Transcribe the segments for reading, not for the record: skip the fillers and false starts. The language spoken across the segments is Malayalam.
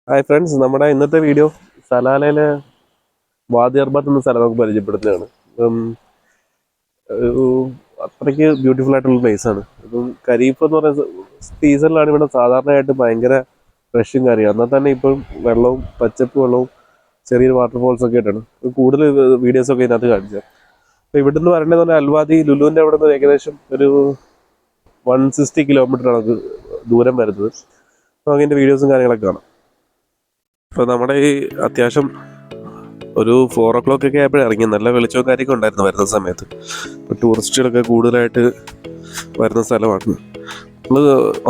ഹായ് ഫ്രണ്ട്സ്, നമ്മുടെ ഇന്നത്തെ വീഡിയോ സലാലയിലെ വാദി അർബാത്ത് എന്ന സ്ഥലം നമുക്ക് പരിചയപ്പെടുത്തുകയാണ്. ഇപ്പം ഒരു അത്രയ്ക്ക് ബ്യൂട്ടിഫുൾ ആയിട്ടുള്ള പ്ലേസ് ആണ്. ഇപ്പം ഖരീഫ് എന്ന് പറയുന്ന സീസണിലാണ് ഇവിടെ സാധാരണയായിട്ട് ഭയങ്കര റഷും കാര്യമാണ്. എന്നാൽ തന്നെ ഇപ്പം വെള്ളവും പച്ചപ്പ് വെള്ളവും ചെറിയൊരു വാട്ടർഫോൾസ് ഒക്കെ ആയിട്ടാണ് കൂടുതൽ വീഡിയോസൊക്കെ ഇതിനകത്ത് കാണിച്ചത്. അപ്പോൾ ഇവിടുന്ന് വരേണ്ടതെന്ന് പറഞ്ഞാൽ അൽവാദി ലുലുവിൻ്റെ അവിടെ നിന്ന് ഏകദേശം ഒരു 160 കിലോമീറ്ററാണ് നമുക്ക് ദൂരം വരുന്നത്. അപ്പോൾ അതിൻ്റെ വീഡിയോസും കാര്യങ്ങളൊക്കെ കാണാം. അപ്പോൾ നമ്മുടെ ഈ അത്യാവശ്യം ഒരു 4 o'clock ഒക്കെ ആയപ്പോഴേ ഇറങ്ങി. നല്ല വെളിച്ചവും കാര്യമൊക്കെ ഉണ്ടായിരുന്നു വരുന്ന സമയത്ത്. ഇപ്പോൾ ടൂറിസ്റ്റുകളൊക്കെ കൂടുതലായിട്ട് വരുന്ന സ്ഥലമാണ്. നമ്മൾ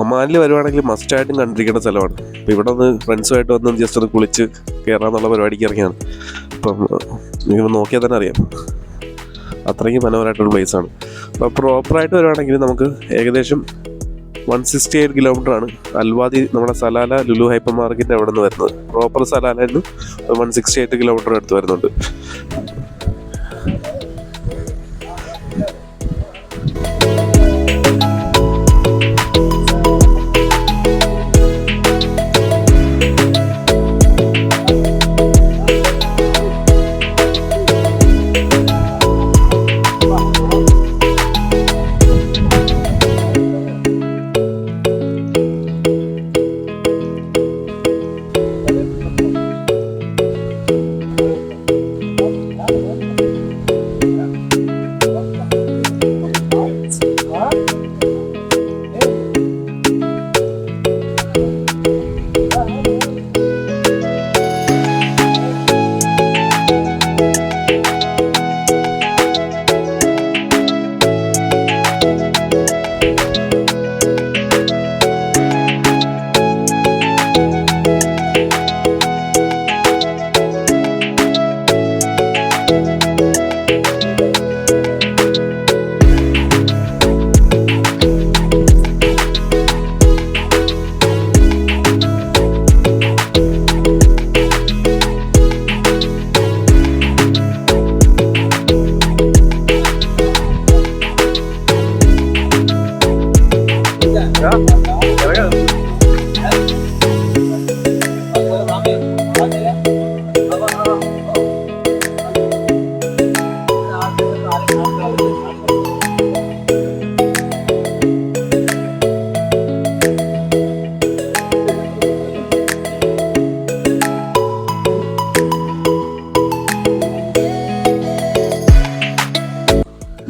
ഒമാനിൽ വരുവാണെങ്കിൽ മസ്റ്റായിട്ടും കണ്ടിരിക്കേണ്ട സ്ഥലമാണ്. അപ്പോൾ ഇവിടെ ഒന്ന് ഫ്രണ്ട്സുമായിട്ട് വന്ന് ജസ്റ്റ് ഒന്ന് കുളിച്ച് കയറാമെന്നുള്ള പരിപാടിക്ക് ഇറങ്ങിയാണ്. അപ്പം നിങ്ങൾ നോക്കിയാൽ തന്നെ അറിയാം, അത്രയ്ക്ക് മനോഹരമായിട്ടുള്ള പ്ലേസാണ്. അപ്പോൾ പ്രോപ്പറായിട്ട് വരുവാണെങ്കിൽ നമുക്ക് ഏകദേശം 168 കിലോമീറ്ററാണ് അൽവാദി നമ്മുടെ സലാല ലുലു ഹൈപ്പർ മാർക്കറ്റിൻ്റെ അവിടെ നിന്ന് വരുന്നത്. പ്രോപ്പർ സലാലയിൽ നിന്ന് 168 കിലോമീറ്റർ അടുത്ത് വരുന്നുണ്ട്.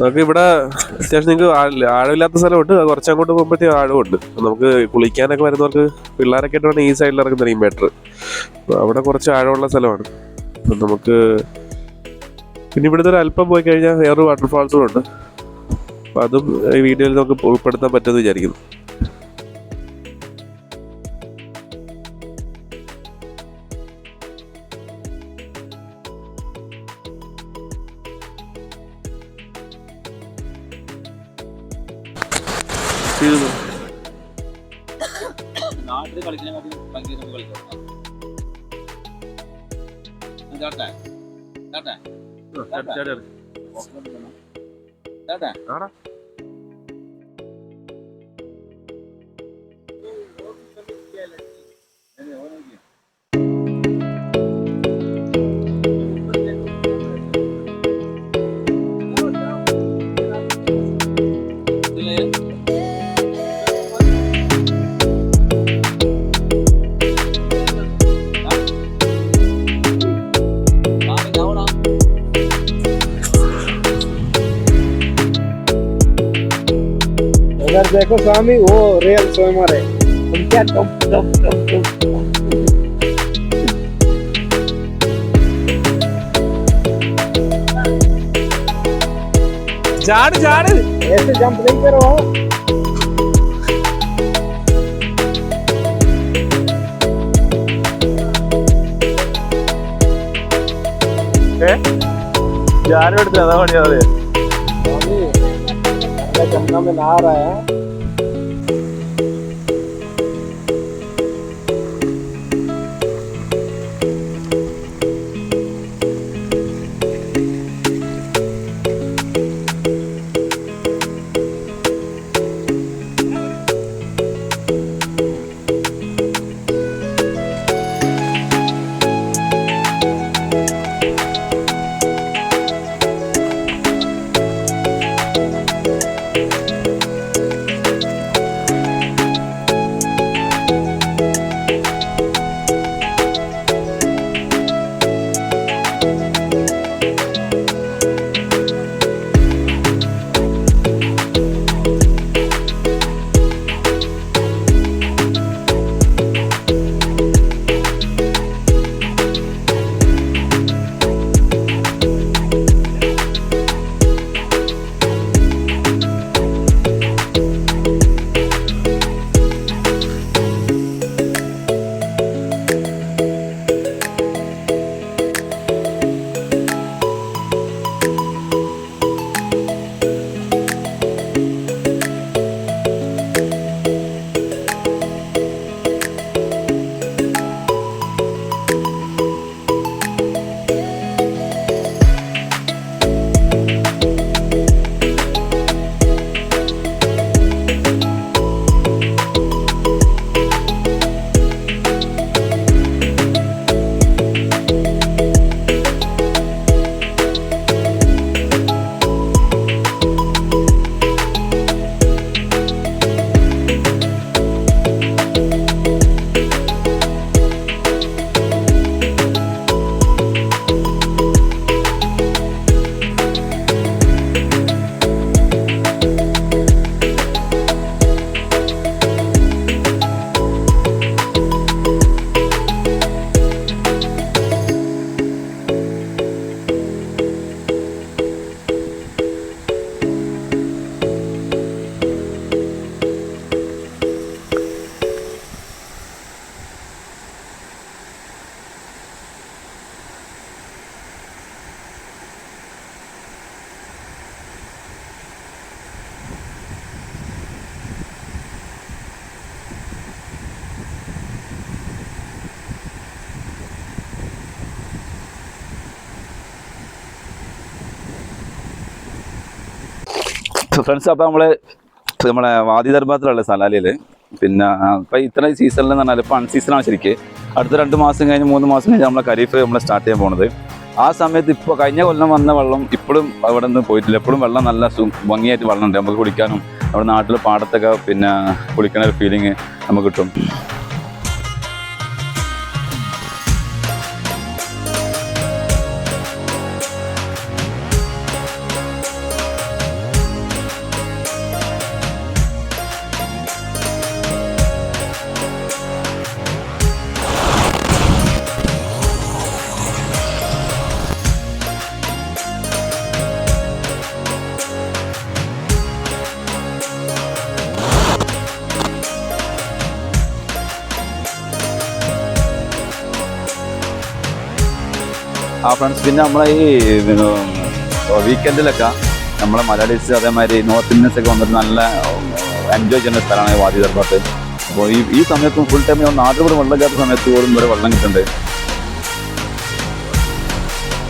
നമുക്ക് ഇവിടെ അത്യാവശ്യം നിങ്ങൾക്ക് ആഴമില്ലാത്ത സ്ഥലമുണ്ട്. കുറച്ച് അങ്ങോട്ട് പോകുമ്പോഴത്തേക്കും ആഴമുണ്ട്. നമുക്ക് കുളിക്കാനൊക്കെ വരുന്നവർക്ക് പിള്ളേരൊക്കെ ആയിട്ട് ഈ സൈഡിൽ ഇറങ്ങുന്നതായിരിക്കും ബെറ്റർ. അവിടെ കുറച്ച് ആഴമുള്ള സ്ഥലമാണ്. അപ്പം നമുക്ക് പിന്നെ ഇവിടുത്തെ ഒരു അല്പം പോയി കഴിഞ്ഞാൽ വേറൊരു വാട്ടർഫാൾസും ഉണ്ട്. അപ്പം അതും ഈ വീഡിയോയിൽ നമുക്ക് ഉൾപ്പെടുത്താൻ പറ്റുമെന്ന് വിചാരിക്കുന്നു. നാട്ടിൽ കളിക്കുന്നതിനെക്കാട്ടി ഭയങ്കര കളിക്കാം. देखो स्वामी, वो रियल स्विमर है. तुम क्या तुम झाड़ ऐसे जंप नहीं करो. झाड़ ज्यादा बढ़िया हो रही है. जमुना में नहा रहा है. ഫ്രണ്ട്സ്, അപ്പോൾ നമ്മളെ വാദി ദർബാത്തിലുള്ള സലാലയിൽ പിന്നെ ഇപ്പം ഇത്രയും സീസണിൽ എന്ന് പറഞ്ഞാൽ ഇപ്പോൾ അൺസീസണാണ് ശരിക്ക്. അടുത്ത 2 മാസം കഴിഞ്ഞ് 3 മാസം കഴിഞ്ഞ് നമ്മളെ ഖരീഫ് നമ്മൾ സ്റ്റാർട്ട് ചെയ്യാൻ പോകുന്നത്. ആ സമയത്ത് ഇപ്പോൾ കഴിഞ്ഞ കൊല്ലം വന്ന വെള്ളം ഇപ്പോഴും അവിടെ നിന്ന് പോയിട്ടില്ല. എപ്പോഴും വെള്ളം നല്ല ഭംഗിയായിട്ട് വെള്ളമുണ്ട് നമുക്ക് കുടിക്കാനും. നമ്മുടെ നാട്ടിൽ പാടത്തൊക്കെ പിന്നെ കുളിക്കുന്ന ഒരു ഫീലിംഗ് നമുക്ക് കിട്ടും. ഫ്രണ്ട്സ്, പിന്നെ നമ്മളെ ഈ വീക്കെൻഡിലൊക്കെ നമ്മളെ മലയാളീസ് അതേമാതിരി നോർത്ത് ഇന്ത്യൻസ് ഒക്കെ വന്നിട്ട് നല്ല എൻജോയ് ചെയ്യുന്ന സ്ഥലമാണ് വാദി ദർബാത്ത്. അപ്പോൾ ഈ സമയത്തും ഫുൾ ടൈം നാട്ടിൽ കൂടെ വെള്ളം ഇല്ലാത്ത സമയത്ത് പോലും ഇവിടെ വെള്ളം കിട്ടുന്നുണ്ട്.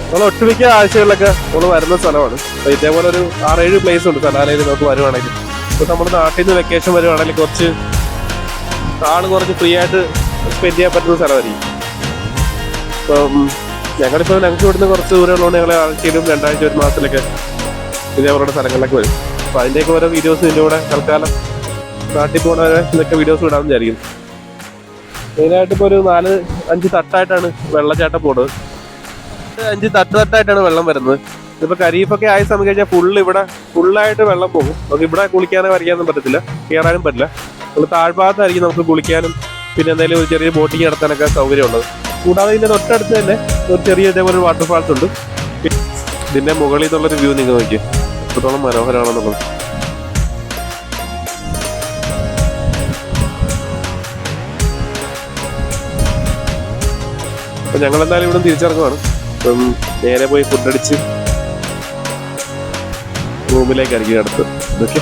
നമ്മൾ ഒട്ടുമിക്ക ആഴ്ചകളിലൊക്കെ നമ്മൾ വരുന്ന സ്ഥലമാണ്. അപ്പോൾ ഇതേപോലെ ഒരു 6-7 പ്ലേസ് ഉണ്ട് സലാലയിൽ നമുക്ക് വരുവാണെങ്കിൽ. ഇപ്പോൾ നമ്മുടെ നാട്ടിൽ നിന്ന് വെക്കേഷൻ വരുവാണെങ്കിൽ കുറച്ച് ഫ്രീ ആയിട്ട് സ്പെൻഡ് ചെയ്യാൻ പറ്റുന്ന സ്ഥലമായിരിക്കും. ഇപ്പം ഞങ്ങൾക്ക് ഇവിടുന്ന് കുറച്ച് ദൂരമുള്ളതുകൊണ്ട് ഞങ്ങൾ ആഴ്ചയിലും 2 ആഴ്ച 1 മാസത്തിലൊക്കെ ഇതേപോലുള്ള സ്ഥലങ്ങളിലൊക്കെ വരും. അപ്പോൾ അതിൻ്റെയൊക്കെ ഓരോ വീഡിയോസ് ഇതിൻ്റെ കൂടെ തൽക്കാലം നാട്ടിൽ പോകുന്നവരെ ഇതൊക്കെ വീഡിയോസ് വിടാമെന്ന് വിചാരിക്കും. മെയിനായിട്ട് ഇപ്പോൾ ഒരു 4-5 തട്ടായിട്ടാണ് വെള്ളച്ചാട്ടം പോകുന്നത്. 5 തട്ടായിട്ടാണ് വെള്ളം വരുന്നത്. ഇതിപ്പോൾ ഖരീഫൊക്കെ ആയ സമയം കഴിഞ്ഞാൽ ഫുള്ളായിട്ട് വെള്ളം പോകും. നമുക്ക് ഇവിടെ കുളിക്കാനോ വരയ്ക്കാനൊന്നും പറ്റത്തില്ല, കയറാനും പറ്റില്ല. നമ്മൾ താഴ്ഭാഗത്തായിരിക്കും നമുക്ക് കുളിക്കാനും പിന്നെ എന്തെങ്കിലും ഒരു ചെറിയ ബോട്ടിങ് നടത്താനൊക്കെ സൗകര്യമുള്ളത്. കൂടാതെ ഇതിൻ്റെ തൊട്ടടുത്ത് തന്നെ ഒരു ചെറിയ ഇതേപോലെ ഒരു വാട്ടർഫാൾസ് ഉണ്ട്. ഇതിൻ്റെ മുകളിൽ നിന്നുള്ളൊരു വ്യൂ നിങ്ങൾ നോക്കിയേ എത്രത്തോളം മനോഹരമാണെന്നുള്ളത്. അപ്പം ഞങ്ങളെന്തായാലും ഇവിടെ തിരിച്ചിറങ്ങുവാണ്. അപ്പം നേരെ പോയി ഫുഡടിച്ച് റൂമിലേക്കായിരിക്കും അടുത്ത്. ഓക്കെ,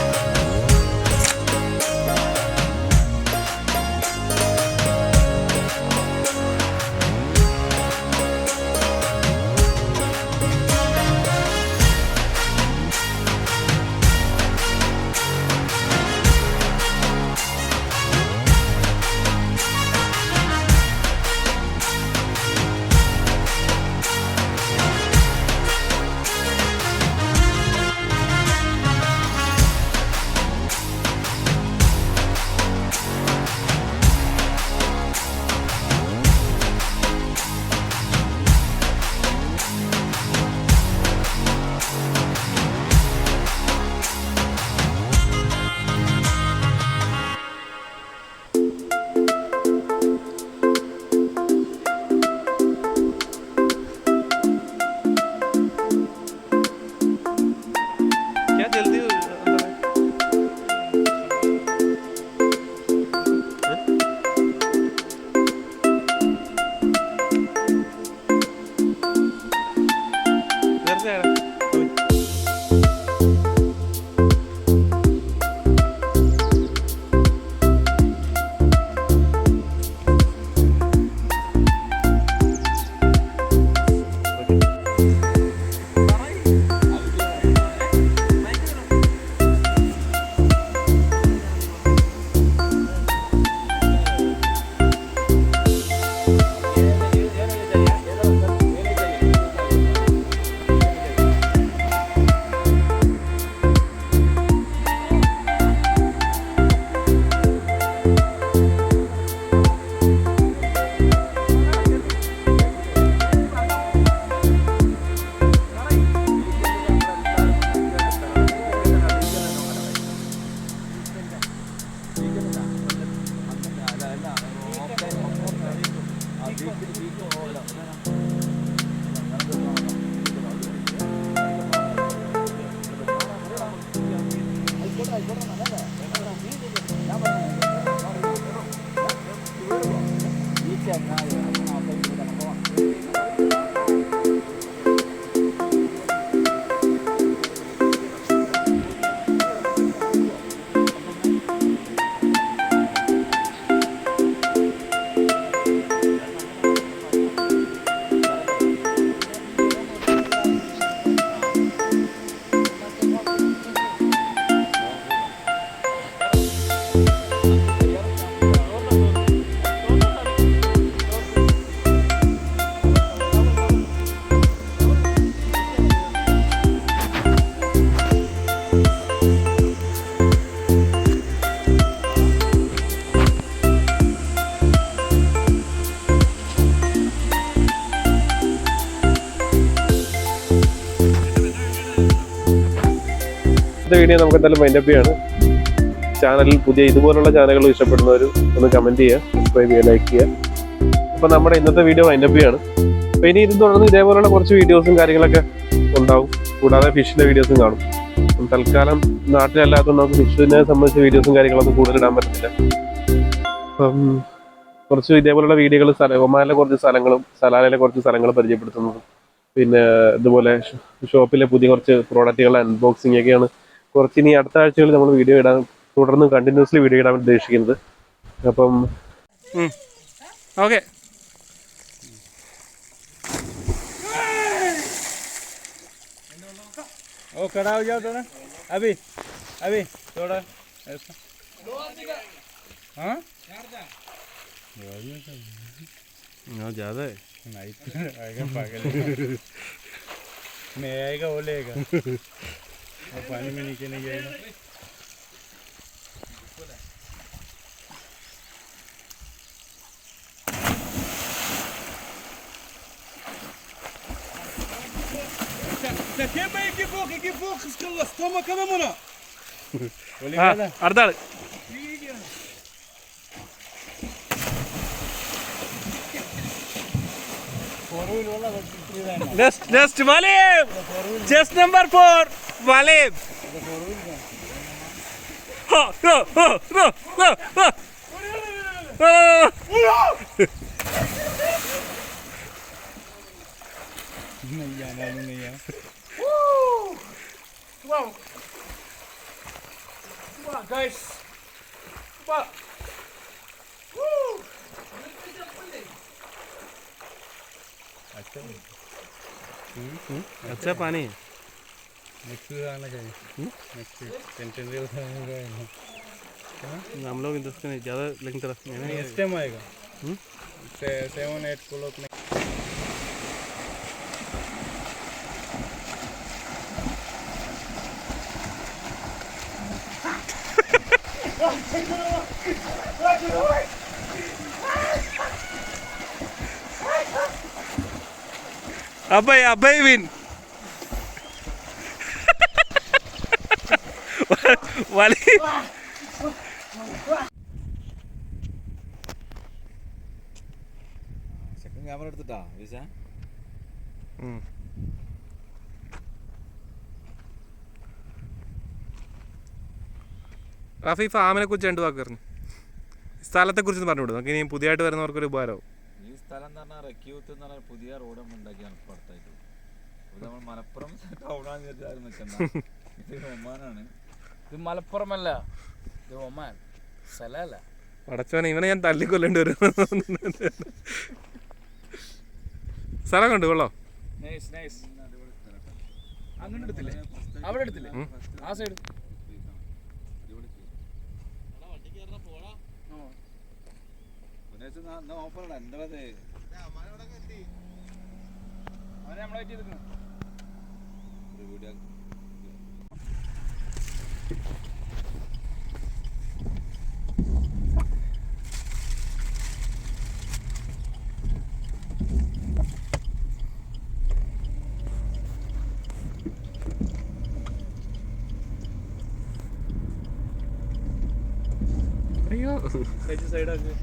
ഇന്നത്തെ വീഡിയോ നമുക്ക് എന്തായാലും മൈൻഡപ്പ് ചെയ്യാണ്. ചാനലിൽ പുതിയ ഇതുപോലുള്ള ചാനലുകൾ ഇഷ്ടപ്പെടുന്നവർ ഒന്ന് കമൻറ്റ് ചെയ്യുക, സബ്സ്ക്രൈബ് ചെയ്യുക, ലൈക്ക് ചെയ്യുക. അപ്പോൾ നമ്മുടെ ഇന്നത്തെ വീഡിയോ മൈൻഡപ്പ് ചെയ്യാണ്. അപ്പോൾ ഇനി ഇത് തുടർന്ന് ഇതേപോലുള്ള കുറച്ച് വീഡിയോസും കാര്യങ്ങളൊക്കെ ഉണ്ടാവും. കൂടാതെ ഫിഷിൻ്റെ വീഡിയോസും കാണും. തൽക്കാലം നാട്ടിലല്ലാത്തതുകൊണ്ട് നമുക്ക് ഫിഷിനെ സംബന്ധിച്ച വീഡിയോസും കാര്യങ്ങളൊന്നും കൂടുതൽ ഇടാൻ പറ്റത്തില്ല. അപ്പം കുറച്ച് ഇതേപോലുള്ള വീഡിയോകൾ ഒമാനിലെ കുറച്ച് സ്ഥലങ്ങളും സലാലയിലെ കുറച്ച് സ്ഥലങ്ങളും പരിചയപ്പെടുത്തുന്നതും പിന്നെ ഇതുപോലെ ഷോപ്പിലെ പുതിയ കുറച്ച് പ്രോഡക്റ്റുകളുടെ അൺബോക്സിംഗ് ഒക്കെയാണ് കുറച്ച് ഇനി അടുത്ത ആഴ്ചകളിൽ നമ്മൾ വീഡിയോ ഇടാൻ തുടർന്ന് കണ്ടിന്യൂസ്ലി വീഡിയോ ഇടാൻ ഉദ്ദേശിക്കുന്നത്. അപ്പം ഓക്കെ ओ खड़ा हो जाओ थोड़ा अभी अभी थोड़ा ऐसा हाँ ज़्यादा है नहीं आएगा पागल मैं आएगा वो लेगा और पानी में नीचे नहीं जाएगा അടുത്ത ആള് Next Walib, chest number 4 Walib. नहीं है Wow, guys, wow. अच्छा पानी है. नेक्स्ट वीक आना चाहिए नेक्स्ट वीक टेंशन हम लोग इंटरेस्ट नहीं ज़्यादा लेकिन तरफ नेक्स्ट टाइम आएगा 7-8 क्लॉक में Abay win. Wali. Second camera എടുത്തിട്ടാ വിളിച്ചാ റാഫി ഫാമിനെ കുറിച്ച് 2 വാക്ക് പറഞ്ഞു. സ്ഥലത്തെ കുറിച്ച് പറഞ്ഞു വിടും. ഇനി പുതിയതായിട്ട് വരുന്നവർക്കൊരു ഉപകാരമാവും. ഈ സ്ഥലം എന്ന് പറഞ്ഞാൽ റെക്യൂത്ത് എന്ന് പറഞ്ഞാൽ പുതിയ റോഡ് നമ്മൾ ഉണ്ടാക്കിയാണ് ഇപ്പോൾ അടുത്തായിട്ട്. ഇത് നമ്മൾ മലപ്പുറം ടൗണാന്ന് വിചാരിച്ചാലും നിൽക്കണ്ട. ഇത് ഒമാനാണ്. ഇത് മലപ്പുറമല്ല, ഇത് ഒമാൻ സ്ഥലമല്ല. പടച്ചോനെ ഇവനെ ഞാൻ തല്ലിക്കൊല്ലേണ്ടി വരും. സ്ഥലം കണ്ടു കൊള്ളോ. അങ്ങനെ എടുത്തില്ലേ, അവിടെ എടുത്തില്ലേ, ആ സൈഡ് ഓഫറാണ് എന്താ അവരെ നമ്മളെ വെച്ച് എടുക്കണം. വീഡിയോ അയ്യോ സൈഡാക്കി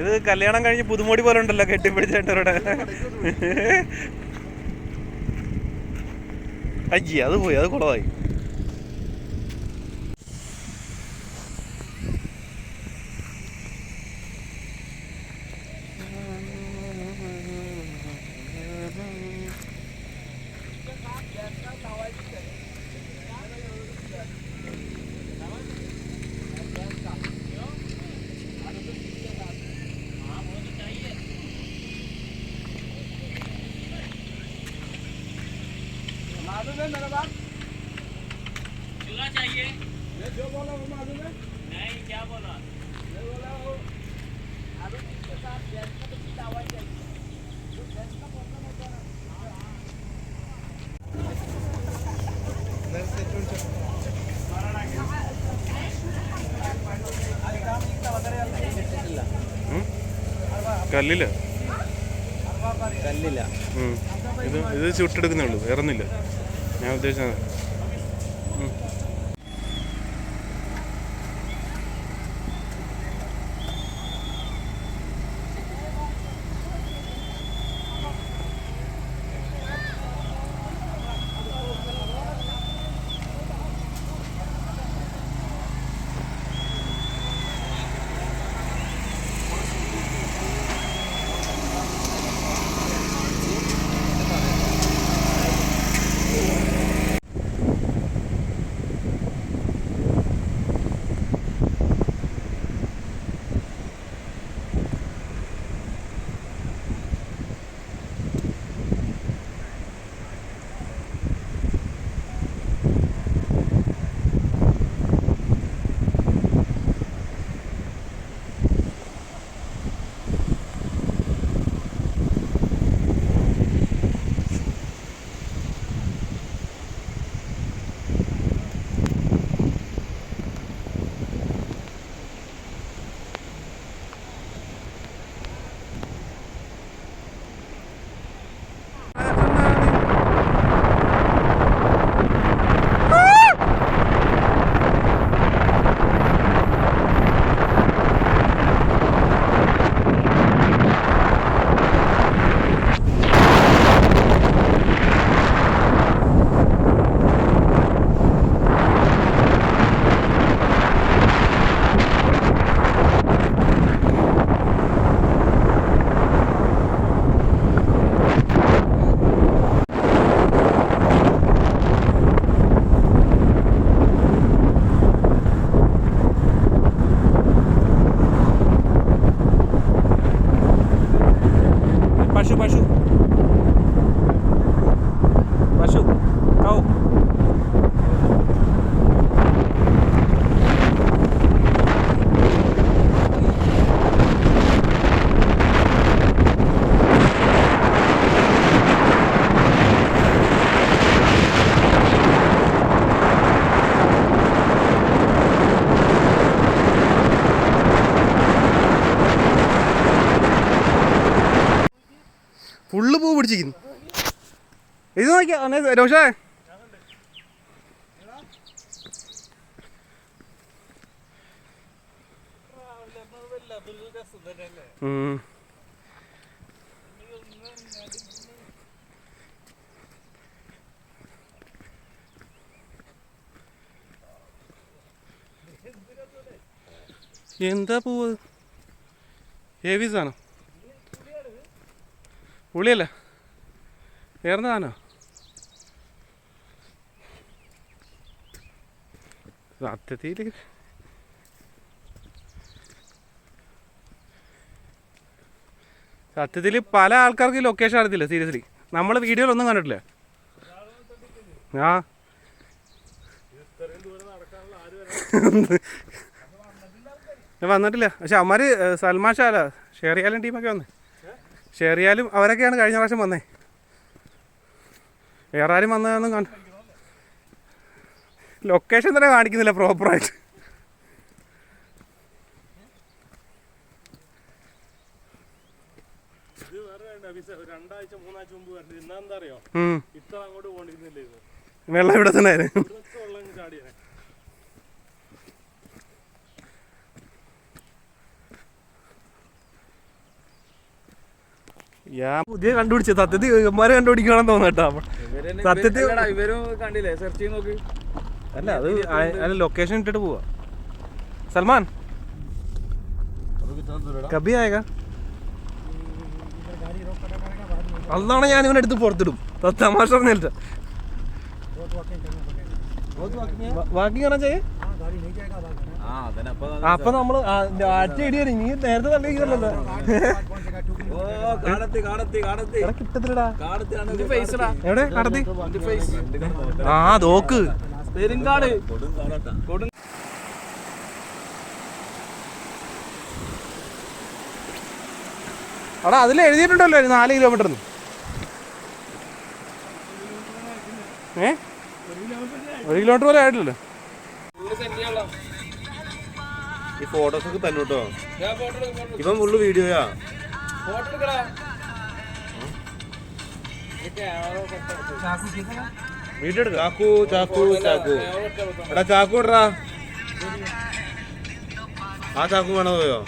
ഇത് കല്യാണം കഴിഞ്ഞ് പുതുമോടി പോലെ ഉണ്ടല്ലോ കെട്ടിപ്പിടിച്ചേട്ടവരുടെ. അയ്യേ അത് പോയി, അത് കുളമായി. കല്ലില്ല, കല്ലില്ല. ഇത് ചുട്ടെടുക്കുന്നേ ഉള്ളൂ, വേറൊന്നുമില്ല. ഞാൻ ഉദ്ദേശിച്ചത് പശു പശു പശു ഔ ഫുള്ള് പൂ പിടിച്ചിരിക്കുന്നു. ഇത് നോക്കിയാ രോഷേ, എന്താ പൂവ്? ഹെവി സാധനം. പുളിയല്ല, വേറെ സാധനോ? സത്യത്തിൽ പല ആൾക്കാർക്ക് ലൊക്കേഷൻ അറിയത്തില്ല. സീരിയസ്ലി നമ്മൾ വീഡിയോയിലൊന്നും കണ്ടിട്ടില്ല. ആ വന്നിട്ടില്ല. പക്ഷെ അവന്മാർ സൽമാൻ ഷാല ഷെറിയാലും ടീമൊക്കെ വന്നേ. ഷെറിയാലും അവരൊക്കെയാണ് കഴിഞ്ഞ പ്രാവശ്യം വന്നേ. വേറെ ആരും വന്നതൊന്നും കണ്ട ലൊക്കേഷൻ തന്നെ കാണിക്കുന്നില്ല പ്രോപ്പറായിട്ട്. വെള്ളം ഇവിടെ തന്നെ ആയിരുന്നു. ഞാൻ പുതിയ കണ്ടുപിടിച്ച സത്യത്തിൽ ഇവന്മാരെ കണ്ടുപിടിക്കണം തോന്നട്ടോ. സത്യത്തിൽ ഇവരും കണ്ടില്ലേ, സെർച്ച് ചെയ്ത് നോക്ക്. അല്ല അത് അല്ല ലൊക്കേഷൻ ഇട്ടിട്ട് പോവാ. സൽമാൻ കബി ആയേഗാ അതാണ് ഞാൻ ഇവനെ എടുത്ത് പുറത്തിടും. തമാശ പറഞ്ഞിട്ട് വാക്കിംഗ് ആണോ ചെയ്യേ. അപ്പൊ നമ്മള് അടി നീ നേരത്തെ തള്ളിക്കല്ലോ കിട്ടത്തില്ലടാ. എവിടെ കടത്തി ആ നോക്ക് പെരുങ്കാട് അടാ അതിൽ എഴുതിയിട്ടുണ്ടല്ലോ 4 കിലോമീറ്റർ. 1 കിലോമീറ്റർ പോലെ ആയിട്ടില്ലല്ലോ. ഈ ഫോട്ടോസ് ഒക്കെ തന്നെ കേട്ടോ. ഇവൻ ഫുള്ള് വീഡിയോയാ. വീഡിയോ എടുക്ക. ചാക്കു ചാക്കു ചാക്കു എടാ ചാക്കു ഇടറാ. ആ ചാക്കു വേണോ പോയോ?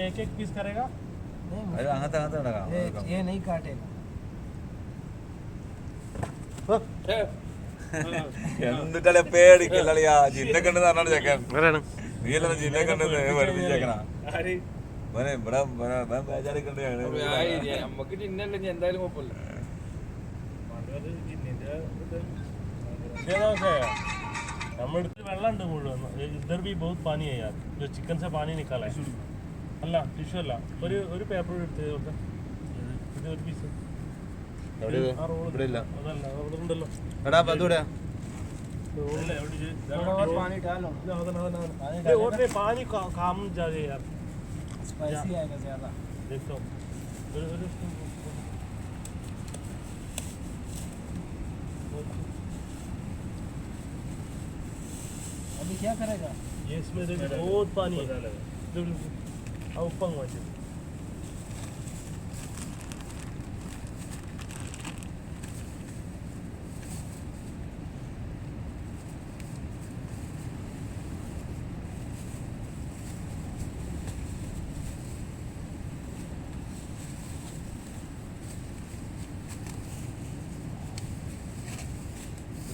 एक एक पीस करेगा ये नहीं काटेगा. എന്നിട്ടല്ലേ പേടിക്കല്ലളിയാ. ജിന്നെ കണ്ടെന്ന് പറഞ്ഞാണ് ചെക്കൻ. നീ അല്ല ജിന്നെ കണ്ടെന്ന് പഠിപ്പിച്ചേക്കണ. നമുക്ക് ചിഹ്നല്ല എന്തായാലും കുഴപ്പമില്ല. നമ്മുടെ വെള്ളമുണ്ട് മുഴുവൻ. ഇधർ भी बहुत पानी है यार. जो चिकन से पानी निकाला है. അല്ല ടിഷ്യൂ അല്ല. ഒരു പേപ്പർ എടുത്ത് ഇത് ഒരു പീസ്. അതല്ല അവിടെ ഉണ്ടല്ലോ. पानी काम ज्यादा यार. स्पाइसी आएगा ज्यादा. देखो अभी क्या करेगा ये. इसमें बहुत पानी है. ऊपर वैसे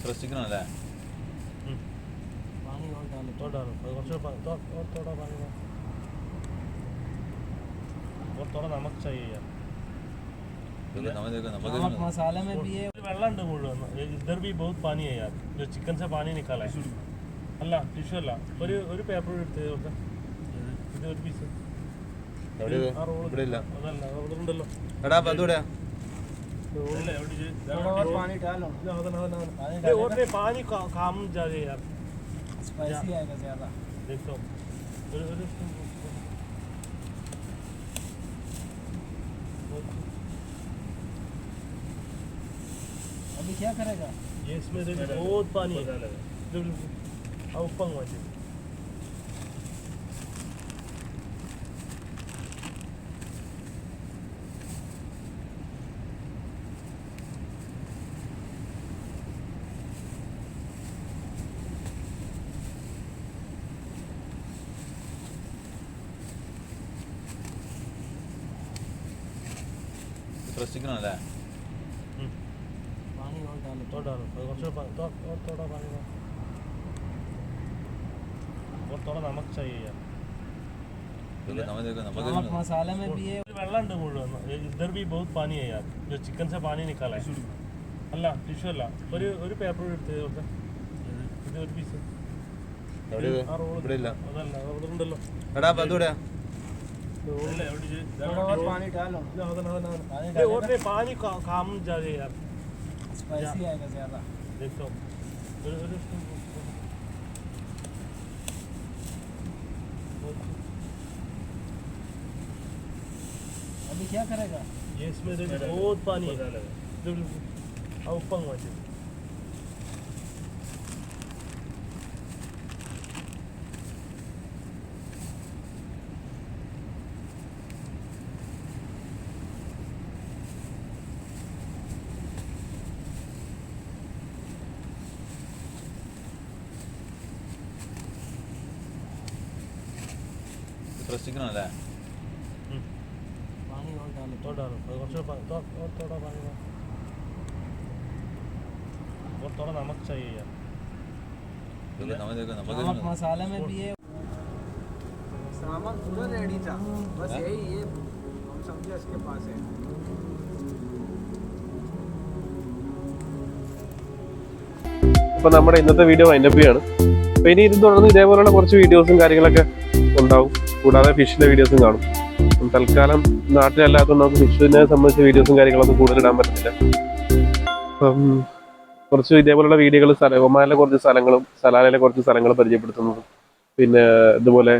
പ്രശ്നിക്കണല്ലേ. पानी और डालो थोड़ा पानी और थोड़ा नमक चाहिए यार. नमक मसाले में भी है. വെള്ളമുണ്ട് മുഴുവൻ. इधर भी बहुत पानी है यार. जो चिकन से पानी निकाला है. അല്ല ടിഷ്യൂ അല്ല. ഒരു പേപ്പർ എടുത്ത് ഇത് ഒരു പീസ്. അതല്ല അവിടെ ഉണ്ടല്ലോ. पानी डालो. पानी काम ज्यादा यार. स्पाइसी आएगा ज्यादा. देखो अभी क्या करेगा ये. इसमें बहुत पानी है. ऊपर वैसे പ്രശ്നിക്കണല്ലേ. पानी और डालो. थोड़ा पानी और थोड़ा नमक चाहिए यार. नमक मसाले में भी है. വെള്ളമുണ്ട് മുഴുവൻ. इधर भी बहुत पानी है यार. जो चिकन से पानी निकाला है. അല്ല ടിഷ്യൂ അല്ല. ഒരു പേപ്പർ എടുത്ത് ഇത് ഒരു പീസ്. അതല്ല അവിടെ ഉണ്ടല്ലോ. पानी डालो. पानी काम ज्यादा यार. स्पाइसी आएगा ज्यादा. देखो अभी क्या करेगा? ये इसमें देखो बहुत पानी है ऊपर मचे പ്രശ്നിക്കണല്ലേ? पानी और डालो। और डालो और थोड़ा पानी डालो और थोड़ा नमक चाहिए यार नमक मसाले में भी है। सामान पूरा रेडी था, बस यही ये हम समझे इसके पास है। അപ്പോൾ നമ്മുടെ ഇന്നത്തെ വീഡിയോ വൈൻഡപ്പ് ചെയ്യാണ്. അപ്പോൾ ഇനി ഇത് തുടർന്ന് ഇതേപോലെയുള്ള കുറച്ച് വീഡിയോസും കാര്യങ്ങളൊക്കെ ഉണ്ടാവും. കൂടാതെ ഫിഷിൻ്റെ വീഡിയോസും കാണും. തൽക്കാലം നാട്ടിലല്ലാത്തതുകൊണ്ട് നമുക്ക് ഫിഷിനെ സംബന്ധിച്ച വീഡിയോസും കാര്യങ്ങളൊന്നും കൂടുതൽ ഇടാൻ പറ്റുന്നില്ല. അപ്പം കുറച്ച് ഇതേപോലെയുള്ള വീഡിയോകൾ ഒമാനിലെ കുറച്ച് സ്ഥലങ്ങളും സലാലയിലെ കുറച്ച് സ്ഥലങ്ങൾ പരിചയപ്പെടുത്തുന്നതും പിന്നെ ഇതുപോലെ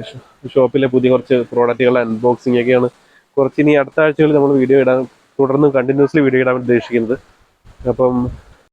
ഷോപ്പിലെ പുതിയ കുറച്ച് പ്രോഡക്റ്റുകളുടെ അൺബോക്സിംഗ് ഒക്കെയാണ് കുറച്ച് ഇനി അടുത്ത ആഴ്ചകളിൽ നമ്മൾ വീഡിയോ ഇടാൻ തുടർന്ന് കണ്ടിന്യൂസ്ലി വീഡിയോ ഇടാൻ ഉദ്ദേശിക്കുന്നത്. അപ്പം